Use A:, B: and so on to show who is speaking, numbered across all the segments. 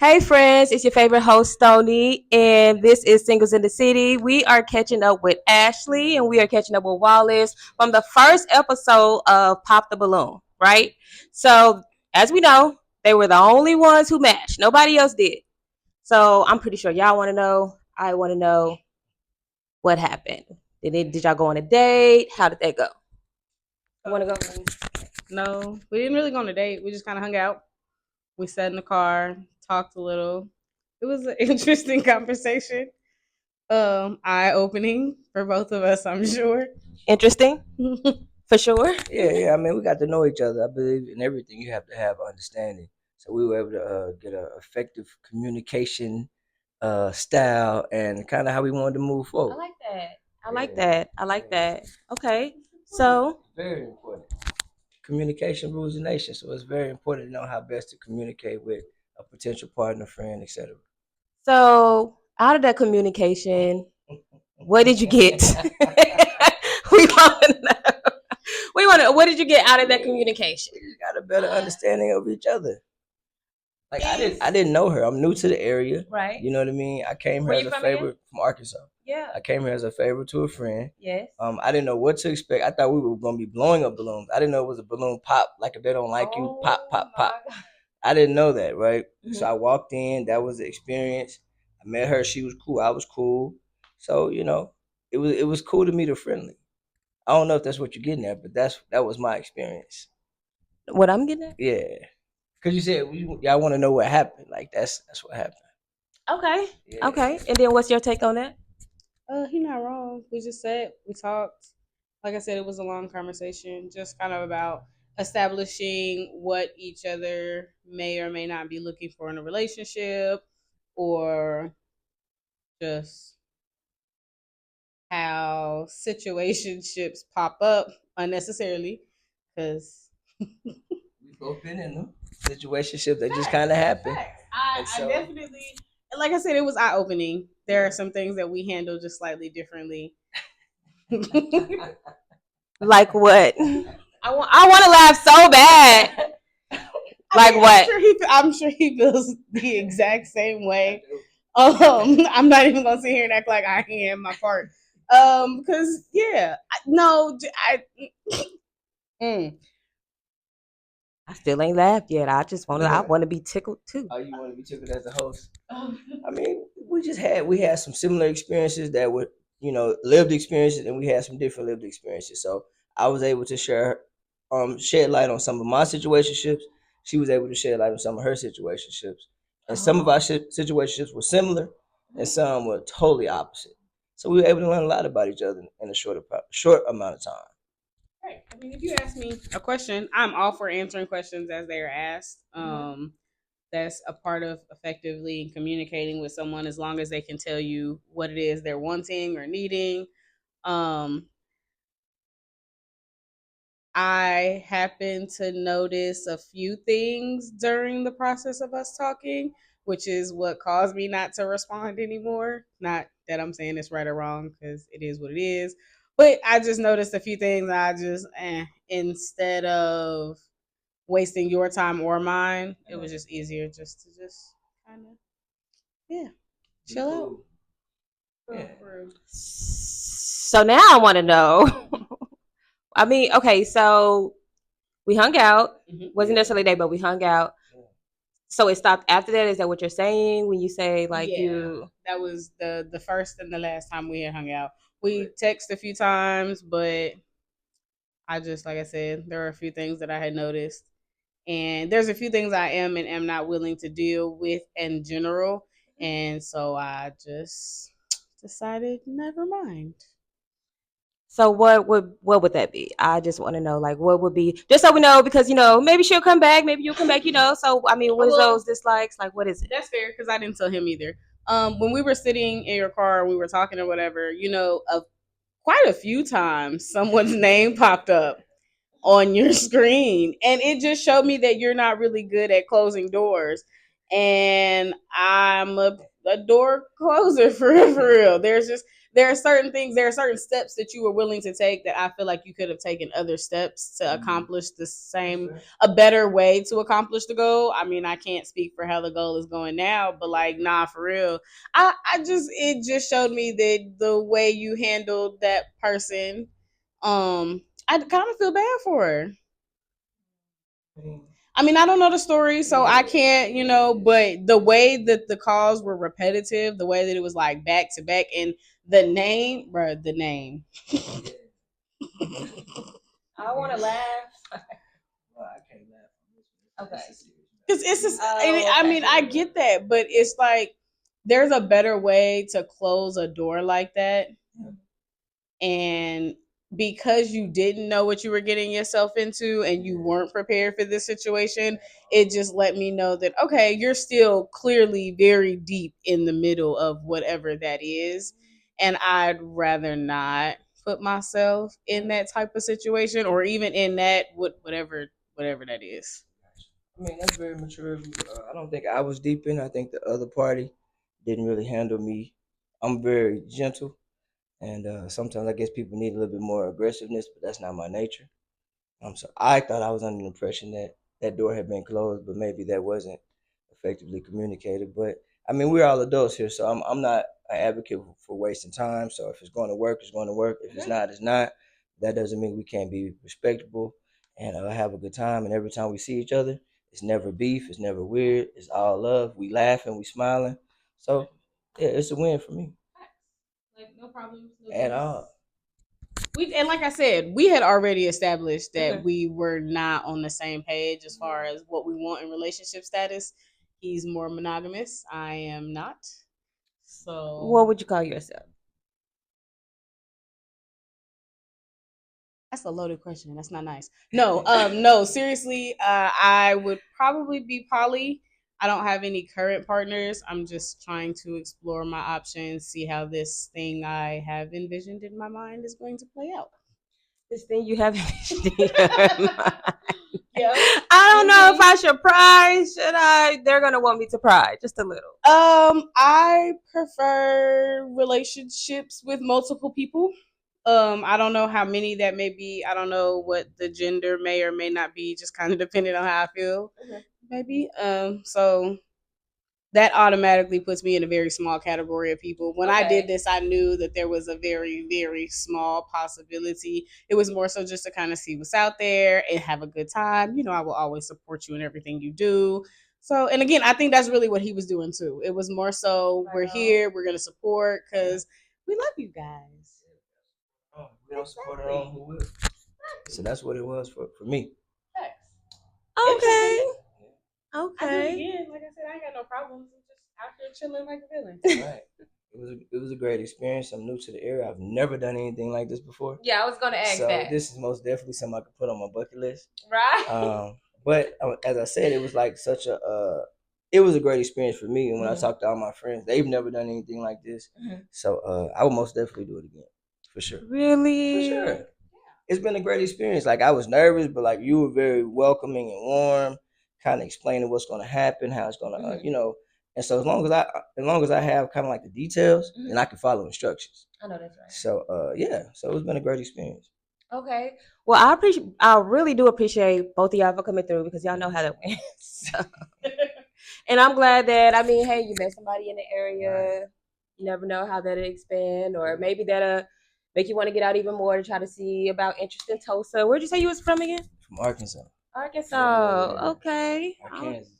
A: Hey friends, it's your favorite host Stoney, and this is Singles in the City. We are catching up with Ashlie and we are catching up with Wallace from the first episode of Pop the Balloon, right? So, as we know, they were the only ones who matched. Nobody else did. So, I'm pretty sure y'all want to know. I want to know what happened. Did y'all go on a date? How did that go? I want to go.
B: No, we didn't really go on a date. We just kind of hung out. We sat in the car, talked a little. It was an interesting conversation. Eye opening for both of us, I'm sure.
A: Interesting, for sure.
C: Yeah. I mean, we got to know each other. I believe in everything you have to have understanding. So we were able to get an effective communication style and kind of how we wanted to move
A: I
C: forward.
A: like that. I
C: Yeah,
A: like that. I like
C: yeah.
A: that. Okay. So,
C: Very important. Communication rules the nation. So it's very important to know how best to communicate with a potential partner, friend, etc.
A: out of that communication, what did you get? we want to know. We want to. What did you get out of that communication?
C: We just got a better understanding of each other. Like I didn't know her. I'm new to the area.
A: Right.
C: You know what I mean? I came here
A: Where
C: as
A: you
C: a
A: from again?
C: favor from Arkansas.
A: Yeah.
C: I came here as a favor to a friend.
A: Yes.
C: I didn't know what to expect. I thought we were gonna be blowing up balloons. I didn't know it was a balloon pop. Like if they don't like you, pop, pop, pop.
A: God.
C: I didn't know that, right? So
A: Mhm.
C: I walked in. That was the experience. I met her. She was cool. I was cool. So it was cool to meet her friendly. I don't know if that's what you're getting at, but that was my experience.
A: What I'm getting at?
C: Yeah, because you said y'all want to know what happened. Like that's what happened.
A: Okay.
C: Yeah.
A: Okay. And then what's your take on that?
B: He not wrong. We just said we talked. Like I said, it was a long conversation, just kind of about establishing what each other may or may not be looking for in a relationship, or just how situationships pop up unnecessarily. Because
C: We both been in them situationships that just kind of happen.
B: I definitely, like I said, it was eye opening. There are some things that we handle just slightly differently.
A: Like what? I want to laugh so bad. Like what?
B: I'm sure he feels the exact same way. I'm not even gonna sit here and act like I am my part. Because yeah, no, mm,
A: I still ain't laughed yet. I just want to. I want to be tickled too.
C: Oh, you want to be tickled as a host? I mean, we had some similar experiences that were lived experiences, and we had some different lived experiences. So I was able to shed light on some of my situationships. She was able to shed light on some of her situationships, and some of our situationships were similar, and some were totally opposite. So we were able to learn a lot about each other in a short amount of time.
B: right. I mean, if you ask me a question, I'm all for answering questions as they are asked. That's a part of effectively communicating with someone, as long as they can tell you what it is they're wanting or needing. Um, I happened to notice a few things during the process of us talking, which is what caused me not to respond anymore. Not that I'm saying it's right or wrong, because it is what it is. But I just noticed a few things. I just, instead of wasting your time or mine, it was just easier just to just kind of, yeah, chill out.
C: Yeah.
A: So now I want to know. I mean, okay, so we hung out. Wasn't necessarily a day, but we hung out. So it stopped after that. Is that what you're saying when you say like you?
B: That was the first and the last time we had hung out. We texted a few times, but I just, like I said, there are a few things that I had noticed, and there's a few things I am and am not willing to deal with in general, and so I just decided never mind.
A: So what would that be? I just want to know like what would be just so we know because maybe she'll come back, maybe you'll come back. So I mean, what is
B: Well,
A: those dislikes? Like what is it?
B: That's fair, because I didn't tell him either. When we were sitting in your car and we were talking or whatever, quite a few times someone's name popped up on your screen, and it just showed me that you're not really good at closing doors, and I'm a door closer for real. There's just there are certain things, there are certain steps that you were willing to take that I feel like you could have taken other steps to accomplish the same, a better way to accomplish the goal. I mean, I can't speak for how the goal is going now, but like, nah, for real. It just showed me that the way you handled that person, I kind of feel bad for her. I mean, I don't know the story, so I can't, but the way that the calls were repetitive, the way that it was like back to back, and the name, bruh, the name.
A: I want to laugh.
C: Well, I can't laugh.
A: Okay.
B: Because it's just,
A: Oh,
B: I
A: okay.
B: mean, I get that, but it's like there's a better way to close a door like that. And because you didn't know what you were getting yourself into and you weren't prepared for this situation, it just let me know that, okay, you're still clearly very deep in the middle of whatever that is. And I'd rather not put myself in that type of situation, or even in that, whatever that is.
C: I mean, that's very mature of you. I don't think I was deep in. I think the other party didn't really handle me. I'm very gentle, and sometimes I guess people need a little bit more aggressiveness, but that's not my nature. So I thought I was under the impression that that door had been closed, but maybe that wasn't effectively communicated. But I mean, we're all adults here, so I'm not an advocate for wasting time. So if it's going to work, it's going to work. If it's not, it's not. That doesn't mean we can't be respectable and have a good time. And every time we see each other, it's never beef. It's never weird. It's all love. We laughing, we smiling. So yeah, it's a win for me.
B: Like, no problems. No
C: At all.
B: And like I said, we had already established that we were not on the same page as far as what we want in relationship status. He's more monogamous. I am not. So
A: What would you call yourself?
B: that's a loaded question. That's not nice. No, seriously, I would probably be poly. I don't have any current partners. I'm just trying to explore my options, see how this thing I have envisioned in my mind is going to play out.
A: This thing you have in your mind.
B: Yeah.
A: I don't know if I should pry. Should I? They're gonna want me to pry just a little.
B: I prefer relationships with multiple people. I don't know how many that may be. I don't know what the gender may or may not be, just kind of depending on how I feel. Maybe. So that automatically puts me in a very small category of people. When I did this, I knew that there was a very, very small possibility. It was more so just to kind of see what's out there and have a good time. I will always support you in everything you do. So, and again, I think that's really what he was doing too. It was more so, we're here, we're going to support because we love you guys.
C: Oh, we don't support our own, who will? So that's what it was for me.
A: Okay.
B: I do it
A: Okay.
B: again. Like I said, I ain't got no problems. I'm just out here chilling like a villain.
C: Right. It was a great experience. I'm new to the area. I've never done anything like this before.
A: Yeah, I was gonna ask
C: So
A: that.
C: this is most definitely something I could put on my bucket list.
A: Right.
C: But as I said, it was like it was a great experience for me. And when I talked to all my friends, they've never done anything like this. So I would most definitely do it again, for sure.
A: Really?
C: For sure. It's been a great experience. Like, I was nervous, but like, you were very welcoming and warm, kind of explaining what's going to happen, how it's going to, And so as long as I have kind of like the details, then I can follow instructions.
A: I know that's right.
C: So yeah, so it's been a great experience.
A: Okay. Well, I really do appreciate both of y'all for coming through because y'all know how that went. So. And I'm glad that hey, you met somebody in the area. Right. You never know how that'll expand, or maybe that'll make you want to get out even more to try to see about interest in Tulsa. Where'd you say you was from again?
C: From Arkansas.
A: Arkansas. Yeah. Okay.
C: Arkansas.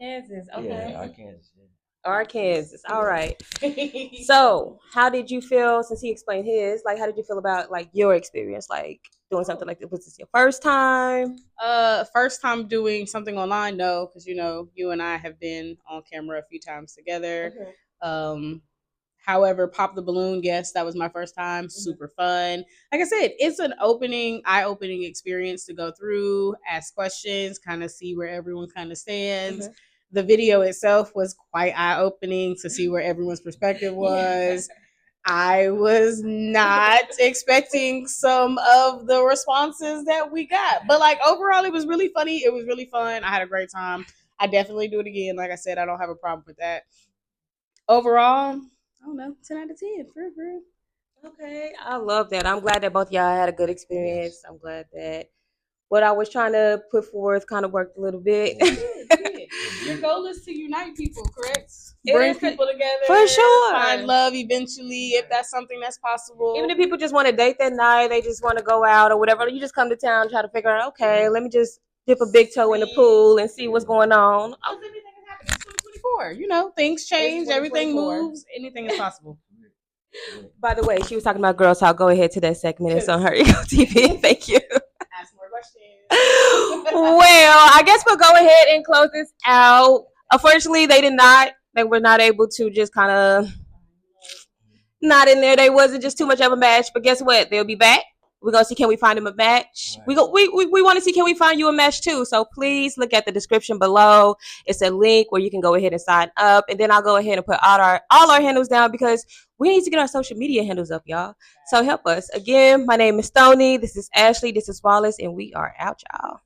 A: Kansas. Okay.
C: Yeah, Arkansas.
A: Arkansas. All right. So, how did you feel since he explained his? Like, how did you feel about like your experience, like doing something like this? Was this your first time?
B: First time doing something online? No, because you and I have been on camera a few times together. However, Pop the Balloon, yes, that was my first time. Super fun. Like I said, it's an eye-opening experience to go through, ask questions, kind of see where everyone kind of stands. The video itself was quite eye-opening to see where everyone's perspective was. I was not expecting some of the responses that we got. But like overall, it was really funny. It was really fun. I had a great time. I definitely do it again. Like I said, I don't have a problem with that. Overall, I don't know, 10 out of 10. For real.
A: Okay, I love that. I'm glad that both y'all had a good experience. I'm glad that what I was trying to put forth kind of worked a little bit.
B: Your goal is to unite people, correct?
A: It
B: Bring
A: is
B: people together.
A: for sure.
B: Find love eventually, if that's something that's possible.
A: Even if people just want to date that night, they just want to go out or whatever, you just come to town and try to figure out, okay, let me just dip a big toe in the pool and see what's going on.
B: Anything can happen. It's 2024. You know, things change, everything moves, anything is possible.
A: By the way, she was talking about Girl Talk. Go ahead to that segment. It's on her Ego TV. Thank you.
B: Ask more questions.
A: Well, I guess we'll go ahead and close this out. Unfortunately, they were not able to just kind of not in there. They wasn't just too much of a match. But guess what? They'll be back. We're gonna see, can we find them a match? Right. We want to see, can we find you a match too? So please look at the description below. It's a link where you can go ahead and sign up, and then I'll go ahead and put all our handles down because we need to get our social media handles up, y'all. So help us. Again, my name is Stoney. This is Ashlie. This is Wallace, and we are out, y'all.